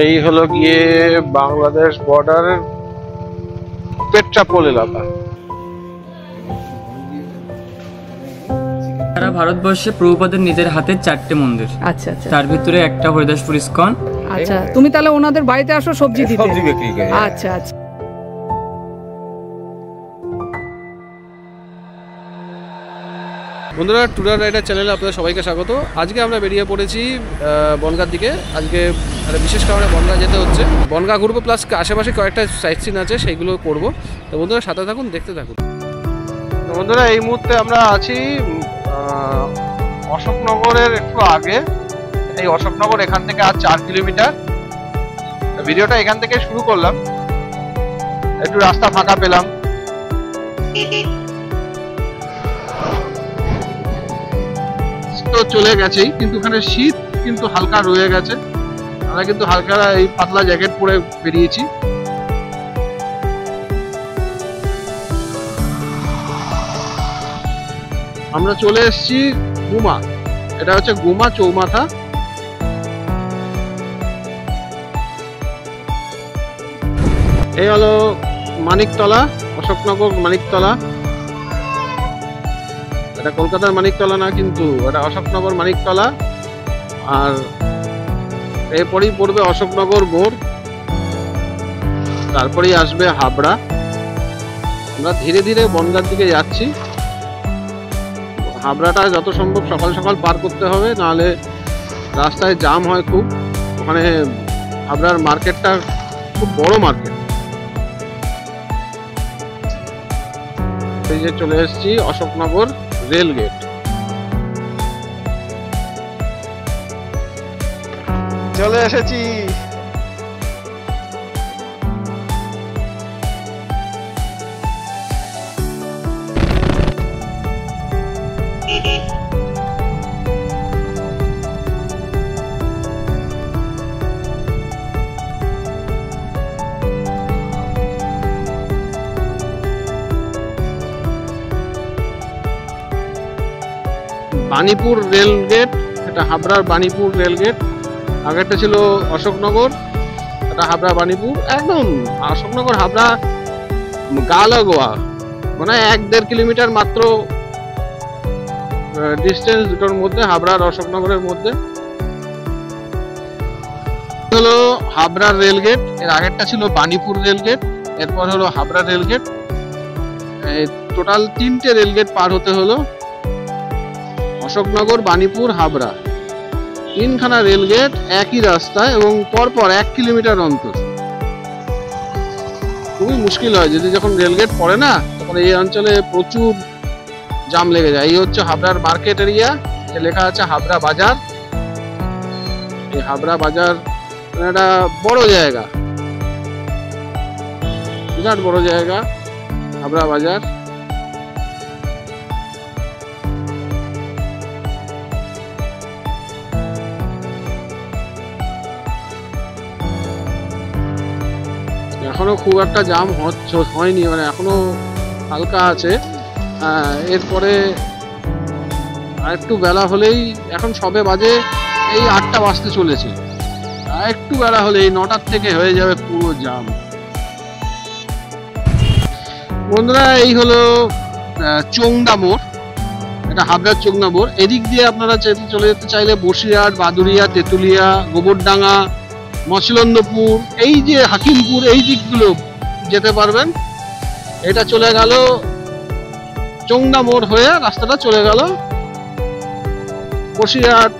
এই হলো গিয়ে বাংলাদেশ বর্ডারের পেট্রাপোল এলাকা। সারা ভারতবর্ষে প্রভুপাদের নিজের হাতে 4টে মন্দির। আচ্ছা আচ্ছা তার ভিতরে একটা হরিদাসপুর ইস্কন। আচ্ছা, তুমি তাহলে ওনাদের বাড়িতে আসো সবজি দিতে? সবজি বিক্রি করে। আচ্ছা আচ্ছা। বন্ধুরা, ট্যুরার রাইডার চ্যানেলে আপনাদের সবাইকে স্বাগত। আজকে আমরা বেরিয়ে পড়েছি বনগাঁর দিকে। আজকে একটা বিশেষ কারণে বনগাঁ যেতে হচ্ছে। বনগাঁ ঘুরবো, প্লাস আশেপাশে কয়েকটা সাইট সিন আছে, সেইগুলো করবো। তো বন্ধুরা সাথে থাকুন, দেখতে থাকুন। তো বন্ধুরা, এই মুহূর্তে আমরা আছি অশোকনগরের একটু আগে। এই অশোকনগর এখান থেকে আর 4 কিলোমিটার। ভিডিওটা এখান থেকে শুরু করলাম, একটু রাস্তা ফাঁকা পেলাম। তো চলে গেছেই, কিন্তু ওখানে শীত কিন্তু হালকা রয়ে গেছে। আমরা কিন্তু হালকা এই পাতলা জ্যাকেট পরে বেরিয়েছি। আমরা চলে এসেছি গুমা। এটা হচ্ছে গুমা চৌমাথা। এই হলো মানিকতলা, অশোকনগর মানিকতলা। এটা কলকাতার মানিকতলা না, কিন্তু এটা অশোকনগর মানিকতলা। আর এরপরেই পড়বে অশোকনগর মোড়, তারপরেই আসবে হাবড়া। আমরা ধীরে ধীরে বনগাঁর দিকে যাচ্ছি। হাবড়াটা যত সম্ভব সকাল সকাল পার করতে হবে, নাহলে রাস্তায় জ্যাম হয় খুব। ওখানে হাবড়ার মার্কেটটা খুব বড় মার্কেট। এই যে চলে এসেছি অশোকনগর রেল গেট। চলে এসেছি। বাণীপুর রেল গেট, এটা হাবড়ার বাণীপুর রেল গেট। আগেরটা ছিল অশোকনগর, এটা হাবড়া বাণীপুর। একদম অশোকনগর হাবড়া গা লাগোয়া, মানে 1-1.5 কিলোমিটার মাত্র ডিস্টেন্স দুটোর মধ্যে, হাবড়া আর অশোকনগরের মধ্যে। হলো হাবড়ার রেল গেট। এর আগেরটা ছিল বাণীপুর রেল গেট, এরপর হলো হাবড়া রেল গেট। টোটাল 3টে রেল গেট পার হতে হলো। অশোকনগর, বাণীপুর, হাবড়া, 3খানা রেল গেট একই রাস্তায় এবং পরপর 1 কিলোমিটার অন্তর। খুবই মুশকিল হয় যদি যখন রেল গেট পড়ে না, তখন এই অঞ্চলে প্রচুর জাম লেগে যায়। এই হচ্ছে হাবড়ার মার্কেট এরিয়া, লেখা আছে হাবড়া বাজার। এই হাবড়া বাজার একটা বড় জায়গা, বিরাট বড় জায়গা হাবড়া বাজার। এখনো খুব একটা জাম হয়নি, মানে এখনো হালকা আছে। এরপরে আর একটু বেলা হলেই, এখন সবে বাজে এই 8টা বাজতে চলেছে, আর একটু বেলা হলেই 9টার থেকে হয়ে যাবে পুরো জাম। বন্ধুরা, এই হলো চোংদা মোড়, এটা হাবড়ার চোংদা মোড়। এদিক দিয়ে আপনারা চলে যেতে চাইলে বসিরহাট, বাদুড়িয়া, তেঁতুলিয়া, গোবরডাঙ্গা, মছলন্দপুর, এই যে হাকিমপুর, এই দিকগুলো যেতে পারবেন। এটা চলে গেল চোংদা মোড় হয়ে, রাস্তাটা চলে গেল বসিরহাট,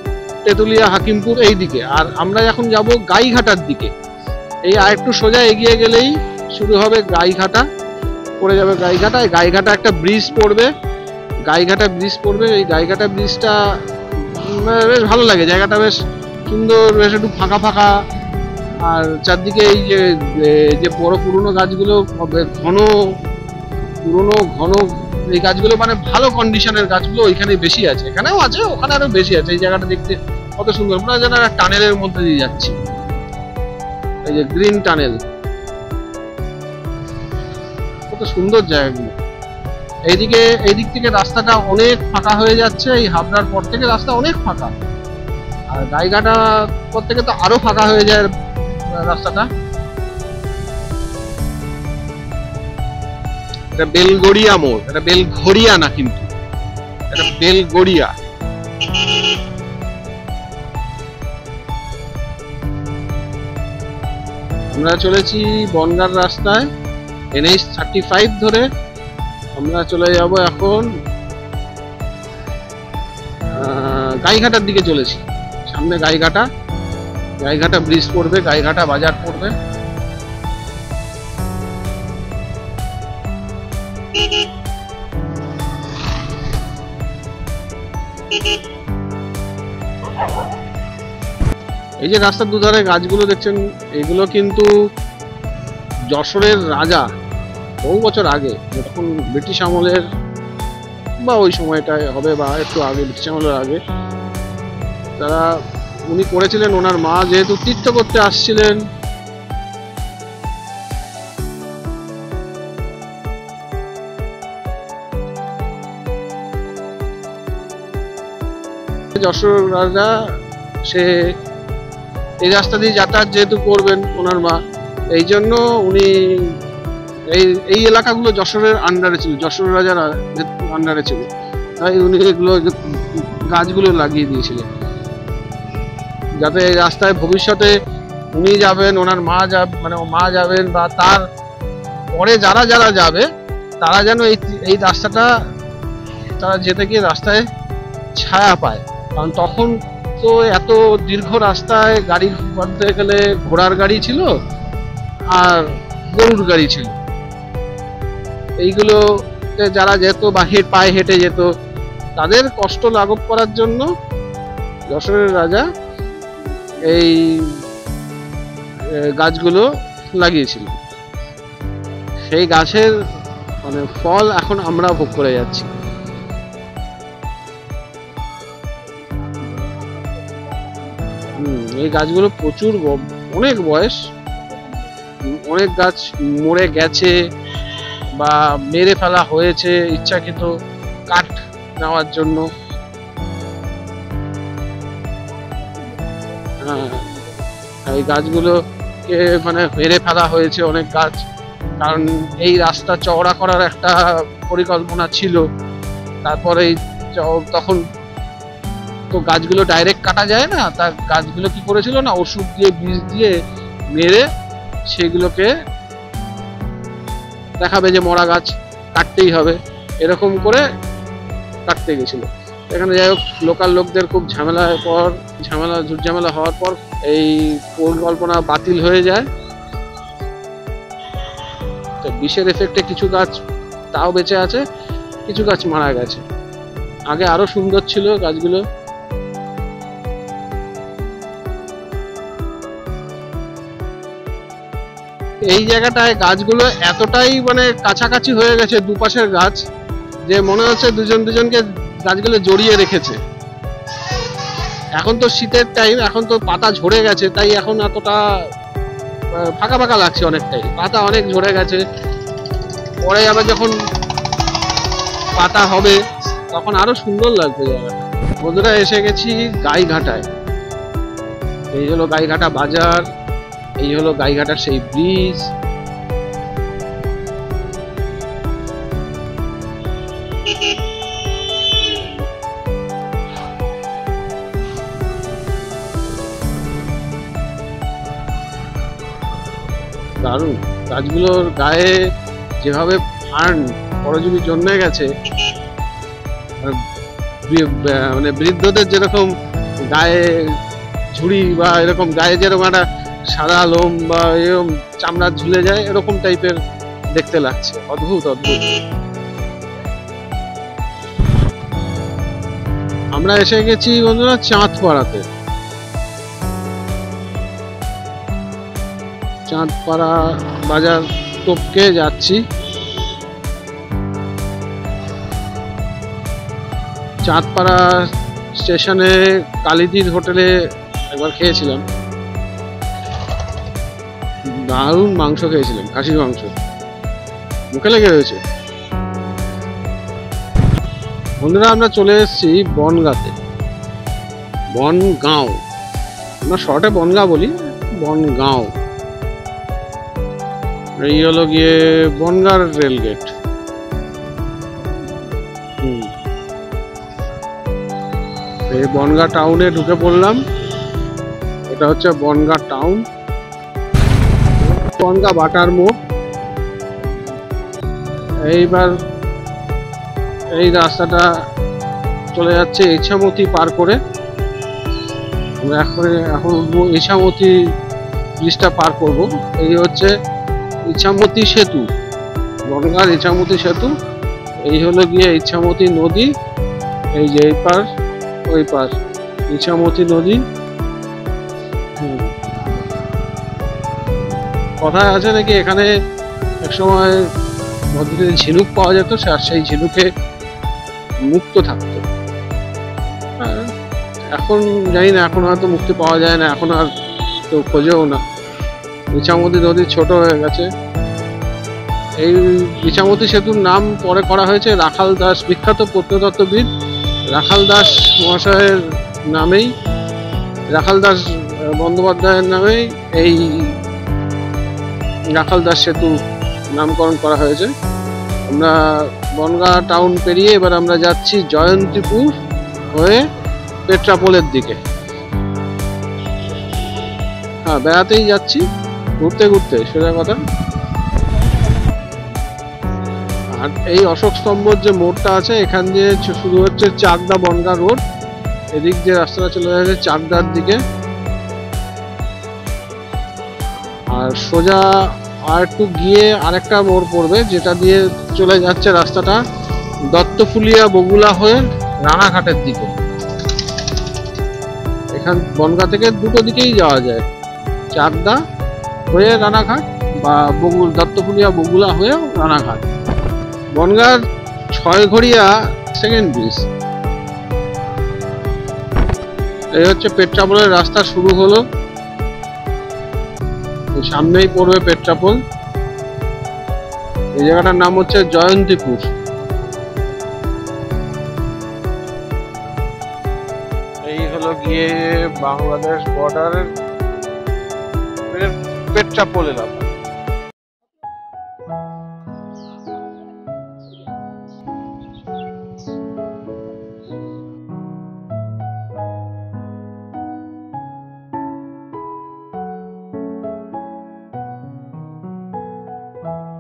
তেঁতুলিয়া, হাকিমপুর এই দিকে। আর আমরা এখন যাব গাইঘাটার দিকে। এই আরেকটু সোজা এগিয়ে গেলেই শুরু হবে গাইঘাটা, পড়ে যাবে গাইঘাটা। এই গাইঘাটা একটা ব্রিজ পড়বে, গাইঘাটা ব্রিজ পড়বে। এই গাইঘাটা ব্রিজটা বেশ ভালো লাগে, জায়গাটা বেশ সুন্দর, বেশ একটু ফাঁকা ফাঁকা। আর চারদিকে এই যে বড় পুরনো গাছগুলো, ঘন পুরনো ঘন এই গাছগুলো, মানে ভালো কন্ডিশনের গাছগুলো ওইখানে বেশি আছে। এখানেও আছে, ওখানে আরো বেশি আছে। এই জায়গাটা দেখতে কত সুন্দর, মনে হয় যেন একটা টানেলের মধ্যে দিয়ে যাচ্ছি। এই যে গ্রিন টানেল, কত সুন্দর জায়গাগুলো। এই দিক থেকে রাস্তাটা অনেক ফাঁকা হয়ে যাচ্ছে। এই হাবড়ার পর থেকে রাস্তা অনেক ফাঁকা, আর গাইঘাটা পর থেকে তো আরো ফাঁকা হয়ে যায় রাস্তাটা। এটা বেলগড়িয়া মোড়, এটা বেলঘড়িয়া না, কিন্তু এটা বেলগড়িয়া। আমরা চলেছি বনগাঁর রাস্তায় NH 35 ধরে। আমরা চলে যাব এখন গাইঘাটার দিকে চলেছি। সামনে গাইঘাটা ব্রিজ পড়বে, গাইঘাটা বাজার পড়বে। এই যে রাস্তার দুধারে গাছগুলো দেখছেন, এগুলো কিন্তু যশোরের রাজা বহু বছর আগে, যখন ব্রিটিশ আমলের বা ওই সময়টায় হবে বা একটু আগে, ব্রিটিশ আমলের আগে, তারা উনি করেছিলেন। ওনার মা যেহেতু তীর্থ করতে আসছিলেন, যশোর রাজা সে এই রাস্তা দিয়ে যাতায়াত যেহেতু করবেন ওনার মা, এই জন্য উনি এই এলাকাগুলো যশোরের আন্ডারে ছিল, যশোর রাজার আন্ডারে ছিল, তাই উনি এগুলো গাছগুলো লাগিয়ে দিয়েছিলেন, যাতে এই রাস্তায় ভবিষ্যতে উনি যাবেন, ওনার মা যাবে, মানে মা যাবেন বা তার পরে যারা যারা যাবে তারা যেন এই রাস্তাটা তারা যেতে গিয়ে রাস্তায় ছায়া পায়। কারণ তখন তো এত দীর্ঘ রাস্তায় গাড়ি বলতে গেলে ঘোড়ার গাড়ি ছিল আর গরুর গাড়ি ছিল, এইগুলো যারা যেত বা পায়ে হেঁটে যেত, তাদের কষ্ট লাঘব করার জন্য যশোরের রাজা এই গাছগুলো লাগিয়েছিল। সেই গাছের মানে ফল এখন আমরা ভোগ করে যাচ্ছি। এই গাছগুলো প্রচুর অনেক বয়স, অনেক গাছ মরে গেছে বা মেরে ফেলা হয়েছে ইচ্ছাকৃত কাঠ নেওয়ার জন্য। এই গাছগুলোকে মানে মেরে ফেলা হয়েছে অনেক গাছ, কারণ এই রাস্তা চওড়া করার একটা পরিকল্পনা ছিল। তারপরে তখন তো গাছগুলো ডাইরেক্ট কাটা যায় না, তার গাছগুলো কি করেছিল না, ওষুধ দিয়ে বিষ দিয়ে মেরে সেগুলোকে দেখাবে যে মরা গাছ কাটতেই হবে, এরকম করে কাটতে গেছিল। এখানে যাই হোক, লোকাল লোকদের খুব ঝামেলা হওয়ার পর এই পরিকল্পনা বাতিল হয়ে যায়। তো বিষের এফেক্টে কিছু গাছ তাও বেঁচে আছে, কিছু গাছ মারা গেছে। আগে আরো সুন্দর ছিল গাছগুলো। এই জায়গাটায় গাছগুলো এতটাই মানে কাছাকাছি হয়ে গেছে দুপাশের গাছ, যে মনে হচ্ছে দুজনকে গাছগুলো জড়িয়ে রেখেছে। এখন তো শীতের টাইম, এখন তো পাতা ঝরে গেছে, তাই এখন এতটা ফাঁকা ফাঁকা লাগছে অনেকটাই, পাতা অনেক ঝরে গেছে। পরে আবার যখন পাতা হবে তখন আরো সুন্দর লাগবে জায়গাটা। বন্ধুরা, এসে গেছি গাইঘাটায়। এই হলো গাইঘাটা বাজার, এই হলো গাইঘাটার সেই ব্রিজ। দারুণ, গাছগুলোর গায়ে যেভাবে ফার্ন পরজীবী জন্মে গেছে, মানে বৃদ্ধদের যেরকম গায়ে ঝুড়ি বা এরকম গায়ে যেরকম একটা সাদা লোম বা এরকম চামড়া ঝুলে যায়, এরকম টাইপের দেখতে লাগছে। অদ্ভুত অদ্ভুত। আমরা এসে গেছি বন্ধুরা চাঁদপাড়াতে। চাঁদপাড়া বাজার টপকে যাচ্ছি। চাঁদপাড়া স্টেশনে কালিদির হোটেলে একবার খেয়েছিলাম, দারুণ মাংস খেয়েছিলাম, খাসির মাংস, মুখে লেগে রয়েছে। বন্ধুরা, আমরা চলে এসেছি বনগাঁতে। বনগাঁও, আমরা শর্টে বনগাঁ বলি, বনগাঁও। এই হলো গিয়ে বনগাঁ রেল গেট। এই বনগাঁ টাউনে ঢুকে পড়লাম। এটা হচ্ছে বনগাঁ টাউন, বনগাঁ বাটার মোড়। এইবার এই রাস্তাটা চলে যাচ্ছে ইছামতি পার করে। আমরা এখন উঠবো ইছামতি ব্রিজটা পার করব। এই হচ্ছে ইছামতি সেতু, বনগাঁর ইছামতি সেতু। এই হলো গিয়ে ইছামতি নদী। এই যে এই পার ওই পার ইছামতি নদী। কথায় আছে নাকি এখানে একসময় নদীতে ঝিনুক পাওয়া যেত, সেই ঝিনুকে মুক্ত থাকতো। এখন জানি না, এখন হয়তো মুক্তি পাওয়া যায় না, এখন আর কেউ খোঁজেও না। ইছামতি নদী ছোট হয়ে গেছে। এই ইছামতি সেতুর নাম পরে করা হয়েছে রাখাল দাস, বিখ্যাত প্রত্নতত্ত্ববিদ রাখাল দাস মহাশয়ের নামেই, রাখাল দাস বন্দ্যোপাধ্যায়ের নামেই এই রাখাল দাস সেতু নামকরণ করা হয়েছে। আমরা বনগাঁ টাউন পেরিয়ে এবার আমরা যাচ্ছি জয়ন্তীপুর হয়ে পেট্রাপোলের দিকে। হ্যাঁ, বেড়াতেই যাচ্ছি, ঘুরতে ঘুরতে সোজা কথা। আর এই অশোক স্তম্ভর যে মোড়টা আছে, এখান দিয়ে শুরু হচ্ছে চাকদা বনগাঁ রোড। এদিক দিয়ে রাস্তাটা চলে যাচ্ছে চাকদার দিকে। আর সোজা আর একটু গিয়ে আরেকটা মোড় পড়বে, যেটা দিয়ে চলে যাচ্ছে রাস্তাটা দত্তফুলিয়া বগুলা হয়ে রানাঘাটের দিকে। এখান বনগাঁ থেকে দুটো দিকেই যাওয়া যায়, চাকদা হয়ে রানাঘাট বা দত্তফুলিয়া বগুলা হয়ে রানাঘাট। বনগাঁর ছয়ঘড়িয়া সেকেন্ড ব্রিজ। এই হচ্ছে পেট্রাপোলের রাস্তা শুরু হলো, সামনেই পড়বে পেট্রাপোল। এই জায়গাটার নাম হচ্ছে জয়ন্তীপুর। এই হলো গিয়ে বাংলাদেশ বর্ডারের পেট্রাপোল এলাকা।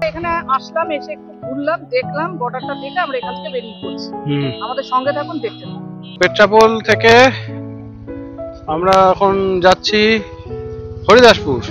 এখানে আসলাম, এসে একটু ঘুরলাম, দেখলাম বর্ডারটা দেখে আমরা এখান থেকে বেরিয়ে পড়ছি। আমাদের সঙ্গে থাকুন, দেখতে থাকুন। পেট্রাপোল থেকে আমরা এখন যাচ্ছি হরিদাসপুর।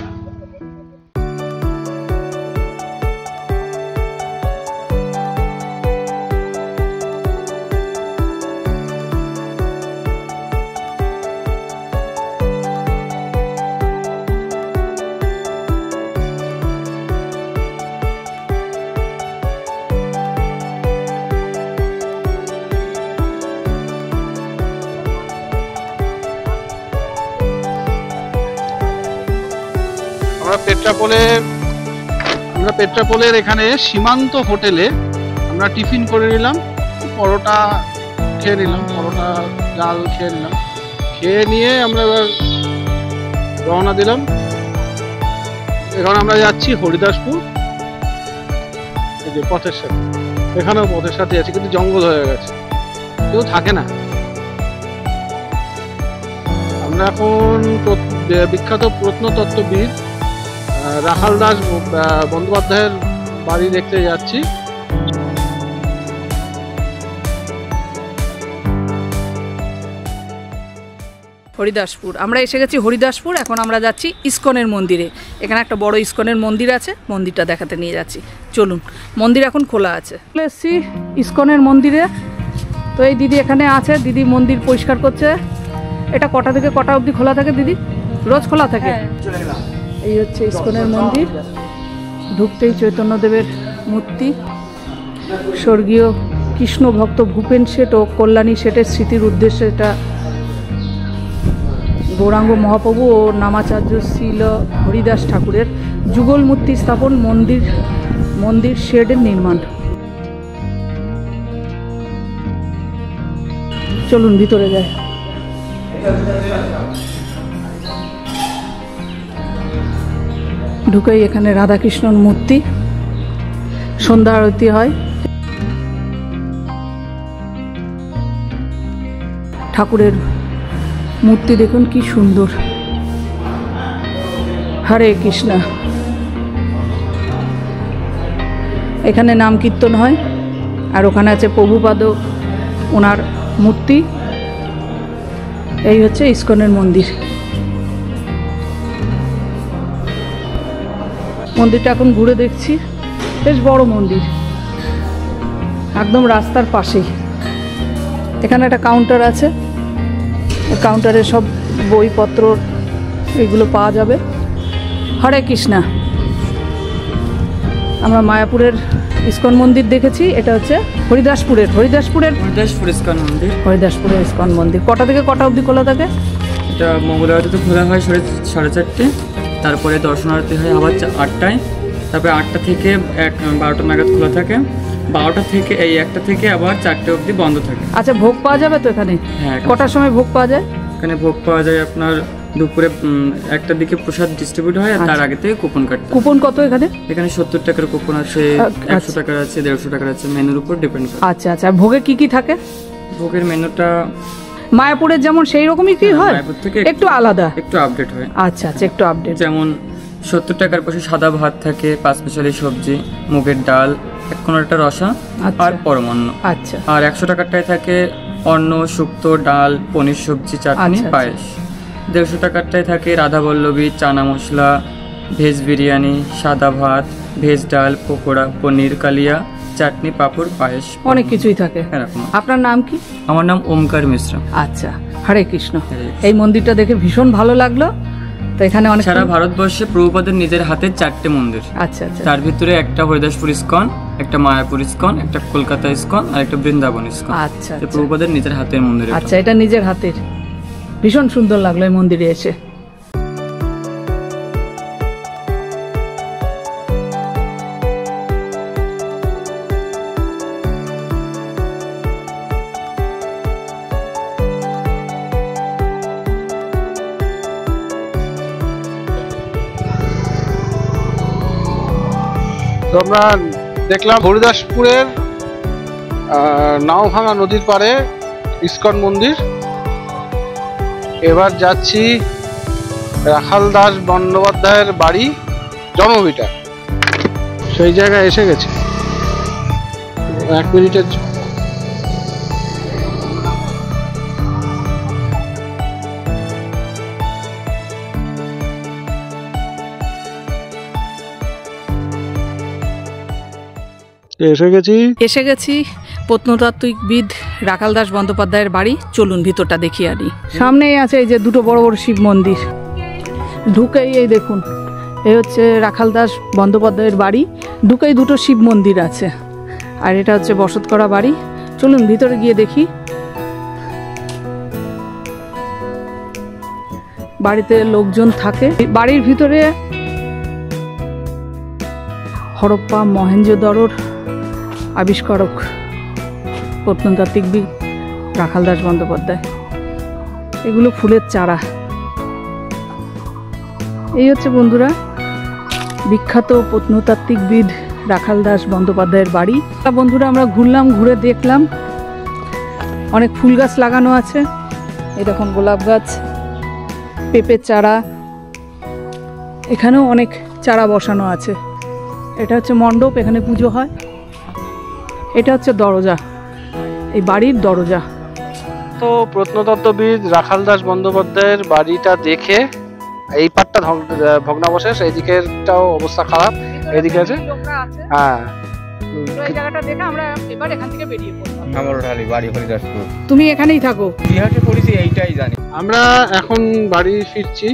আমরা পেট্রাপোলের এখানে সীমান্ত হোটেলে আমরা টিফিন করে নিলাম, পরোটা খেয়ে নিলাম, পরোটা ডাল খেয়ে নিলাম। খেয়ে নিয়ে আমরা এবার রওনা দিলাম। এখন আমরা যাচ্ছি হরিদাসপুর। এই যে পথের সাথে, এখানেও পথের সাথে আছে, কিন্তু জঙ্গল হয়ে গেছে, কেউ থাকে না। আমরা এখন বিখ্যাত প্রত্নতত্ত্ববিদ রাখাল দাস বন্দ্যোপাধ্যায়ের বাড়ি দেখতে যাচ্ছি। হরিদাসপুর, আমরা এসে গেছি হরিদাসপুর। এখন আমরা যাচ্ছি ইসকনের মন্দিরে। এখানে একটা বড় ইসকনের মন্দির আছে, মন্দিরটা দেখাতে নিয়ে যাচ্ছি। চলুন, মন্দির এখন খোলা আছে। চলে এসছি ইসকনের মন্দিরে। তো এই দিদি এখানে আছে, দিদি মন্দির পরিষ্কার করছে। এটা কটা থেকে কটা অবধি খোলা থাকে দিদি? রোজ খোলা থাকে? এই হচ্ছে ইসকনের মন্দির। ঢুকতেই চৈতন্যদেবের মূর্তি, স্বর্গীয় কৃষ্ণ ভক্ত ভূপেন শেঠ ও কল্যাণী শেঠের স্মৃতির উদ্দেশ্যে এটা গৌরাঙ্গ মহাপ্রভু ও নামাচার্য শ্রীল হরিদাস ঠাকুরের যুগল মূর্তি স্থাপন, মন্দির শেডের নির্মাণ। চলুন ভিতরে যাই। ঢুকেই এখানে রাধাকৃষ্ণর মূর্তি, সন্ধ্যা আরতি হয়। ঠাকুরের মূর্তি দেখুন কি সুন্দর। হরে কৃষ্ণ। এখানে নাম কীর্তন হয়, আর ওখানে আছে প্রভুপাদ ওনার মূর্তি। এই হচ্ছে ইস্কনের মন্দির। মন্দিরটা এখন ঘুরে দেখছি, বেশ বড় মন্দির, একদম রাস্তার পাশেই। এখানে একটা কাউন্টার আছে, কাউন্টারে সব বইপত্র এগুলো পাওয়া যাবে। হরে কৃষ্ণা। আমরা মায়াপুরের ইস্কন মন্দির দেখেছি, এটা হচ্ছে হরিদাসপুর ইস্কন মন্দির। হরিদাসপুরের ইস্কন মন্দির কটা থেকে কটা অবধি খোলা থাকে? এটা মঙ্গলবার তো খোলা হয় 4:30, তারপরে দর্শনার্থী হয় আবার 8টায়, তারপরে 8টা থেকে 12টা নাগাদ খোলা থাকে, 12টা থেকে 1টা থেকে আবার 4টে অবধি বন্ধ থাকে। আচ্ছা, ভোগ পাওয়া যাবে তো এখানে? হ্যাঁ, কটার সময় ভোগ পাওয়া যায়? এখানে ভোগ পাওয়া যায় আপনার দুপুরে 1টার দিকে প্রসাদ ডিস্ট্রিবিউট হয়, আর তার আগে থেকে কুপন কাটতে হয়। কুপন কত এখানে? এখানে 70 টাকার কুপন আছে, 100 টাকার আছে, 150 টাকার আছে, মেনুর উপর ডিপেন্ড করে। আচ্ছা আচ্ছা, আর ভোগে কি কি থাকে? ভোগের মেনুটা মায়াপুরের যেমন সেই রকমই কি হয়? মায়াপুর থেকে একটু আলাদা, একটু আপডেট হয়। আচ্ছা আচ্ছা, একটু আপডেট। যেমন 70 টাকার পাশে সাদা ভাত থাকে, 5 স্পেশালি সবজি, মুগের ডাল, কোনো একটা রসা, আর পরমান্ন। আচ্ছা। আর 100 টাকারটায় থাকে অন্ন, শুক্তো, ডাল, পনির সবজি, চাটনি, পায়েস। 150 টাকারটায় থাকে রাধাবল্লভী, চানা মশলা, ভেজ বিরিয়ানি, সাদা ভাত, ভেজ ডাল, পকোড়া, পনির কালিয়া, চাটনি, পাঁপড়, পায়েস, অনেক কিছুই থাকে। এরকম। আপনার নাম কি? আমার নাম ওমকার মিশ্রা। আচ্ছা, হরে কৃষ্ণ। এই মন্দিরটা দেখে ভীষণ ভালো লাগলো। তো এখানে অনেক সারা ভারতবর্ষে প্রভুপাদের নিজের হাতে 4টে মন্দির। আচ্ছা আচ্ছা। তার ভিতরে একটা হরিদাসপুর ইস্কন, একটা মায়াপুর ইস্কন, একটা কলকাতা ইস্কন, আর একটা বৃন্দাবন ইস্কন। আচ্ছা, প্রভুপাদের নিজের হাতের মন্দির। আচ্ছা, এটা নিজের হাতের। ভীষণ সুন্দর লাগলো এই মন্দিরে এসে। তো আমরা দেখলাম হরিদাসপুরের নাওভাঙা নদীর পাড়ে ইস্কন মন্দির। এবার যাচ্ছি রাখাল দাস বন্দ্যোপাধ্যায়ের বাড়ি, জন্মভিটা। সেই জায়গায় এসে গেছে। 1 মিনিটের এসে গেছি প্রত্নতাত্ত্বিকবিদ রাখাল দাস বন্দ্যোপাধ্যায়ের বাড়ি। চলুন ভিতরটা দেখিয়ে আনি। সামনেই আছে এই যে দুটো বড় বড় শিব মন্দির। ঢুকেই এই দেখুন, এই হচ্ছে রাখাল দাস বন্দ্যোপাধ্যায়ের বাড়ি। ঢুকেই দুটো শিব মন্দির আছে, আর এটা হচ্ছে বসত করা বাড়ি। চলুন ভিতরে গিয়ে দেখি। বাড়িতে লোকজন থাকে। বাড়ির ভিতরে হরপ্পা মহেঞ্জোদড়োর আবিষ্কারক প্রত্নতাত্ত্বিকবিদ রাখাল দাস বন্দ্যোপাধ্যায়। এগুলো ফুলের চারা। এই হচ্ছে বন্ধুরা বিখ্যাত প্রত্নতাত্ত্বিকবিদ রাখাল দাস বন্দ্যোপাধ্যায়ের বাড়ি। বন্ধুরা আমরা ঘুরলাম, ঘুরে দেখলাম অনেক ফুল গাছ লাগানো আছে। এই দেখুন গোলাপ গাছ, পেঁপের চারা, এখানেও অনেক চারা বসানো আছে। এটা হচ্ছে মণ্ডপ, এখানে পুজো হয়। এটা হচ্ছে দরজা, এই বাড়ির দরজা। তো প্রত্নতত্ত্ববিদ রাখাল দাস বন্দ্যোপাধ্যায়ের বাড়িটা দেখে, এই পাটটা ভগ্নাবশেষ, এই দিকেরটাও অবস্থা খারাপ, এদিকে আছে। হ্যাঁ, এই জায়গাটা দেখে আমরা এবার এখান থেকে বেরিয়ে পড়লাম। আমার ঢালি বাড়ি হরিদাসপুর। তুমি এখানেই থাকো? বিহাটে পড়েছি, এইটাই জানি। আমরা এখন বাড়ি ফিরছি।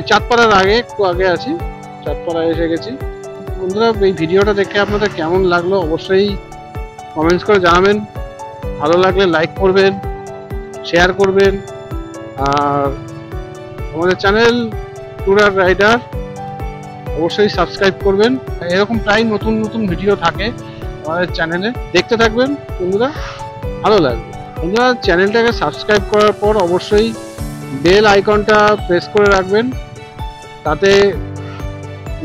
চাঁদপাড়ার আগে, একটু আগে আছি, চাঁদপাড়ায় এসে গেছি। বন্ধুরা, এই ভিডিওটা দেখে আপনাদের কেমন লাগলো অবশ্যই কমেন্টস করে জানাবেন। ভালো লাগলে লাইক করবেন, শেয়ার করবেন, আর আমাদের চ্যানেল ট্যুরার রাইডার অবশ্যই সাবস্ক্রাইব করবেন। এরকম প্রায় নতুন নতুন ভিডিও থাকে আমাদের চ্যানেলে, দেখতে থাকবেন বন্ধুরা, ভালো লাগবে। বন্ধুরা, চ্যানেলটাকে সাবস্ক্রাইব করার পর অবশ্যই বেল আইকনটা প্রেস করে রাখবেন, তাতে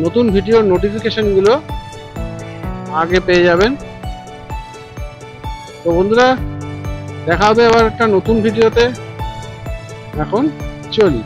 নতুন ভিডিওর নোটিফিকেশনগুলো আগে পেয়ে যাবেন। তো বন্ধুরা, দেখা হবে আবার একটা নতুন ভিডিওতে। এখন চলি।